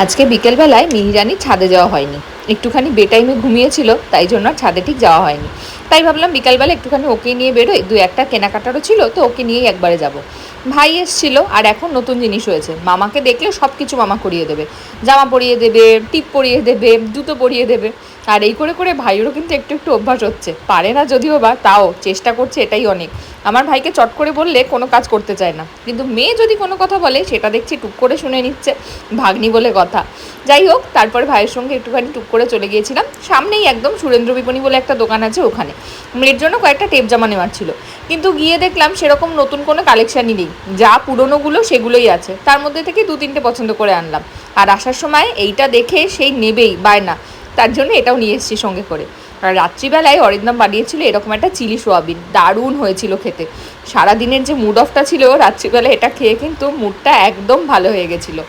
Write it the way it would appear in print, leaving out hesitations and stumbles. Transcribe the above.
আজকে বিকেলবেলায় মিহিরানির ছাদে যাওয়া হয়নি, একটুখানি বেটাইমে ঘুমিয়েছিল, তাই জন্য আর ছাদে ঠিক যাওয়া হয়নি। তাই ভাবলাম বিকালবেলা একটুখানি ওকে নিয়ে বেরোই, দু একটা কেনাকাটারও ছিল, তো ওকে নিয়েই একবারে যাব। ভাই এসছিল, আর এখন নতুন জিনিস হয়েছে, মামাকে দেখলে সব কিছু মামা করিয়ে দেবে, জামা পরিয়ে দেবে, টিপ পরিয়ে দেবে, জুতো পরিয়ে দেবে। আর এই করে করে ভাইয়েরও কিন্তু একটু একটু অভ্যাস হচ্ছে, পারে না যদিও বা, তাও চেষ্টা করছে, এটাই অনেক। আমার ভাইকে চট করে বললে কোনো কাজ করতে চায় না, কিন্তু মেয়ে যদি কোনো কথা বলে সেটা দেখছি টুক করে শুনে নিচ্ছে, ভাগ্নি বলে কথা। যাই হোক, তারপরে ভাইয়ের সঙ্গে একটুখানি টুক করে চলে গিয়েছিলাম, সামনেই একদম সুরেন্দ্র বিপণী বলে একটা দোকান আছে, ওখানে মেয়ের জন্য কয়েকটা টেপ জামা নেওয়ার ছিল। কিন্তু গিয়ে দেখলাম সেরকম নতুন কোনো কালেকশানই নেই, যা পুরোনোগুলো সেগুলোই আছে, তার মধ্যে থেকে দু তিনটে পছন্দ করে আনলাম। আর আসার সময় এইটা দেখে সেই নেবেই বায়না, তার জন্য এটাও নিয়ে এসেছি সঙ্গে করে। আর রাত্রিবেলায় অরিন্দম বানিয়েছিল এরকম একটা চিলি সোয়াবিন, দারুণ হয়েছিল খেতে। সারাদিনের যে মুড অফটা ছিল, রাত্রিবেলায় এটা খেয়ে কিন্তু মুডটা একদম ভালো হয়ে গেছিলো।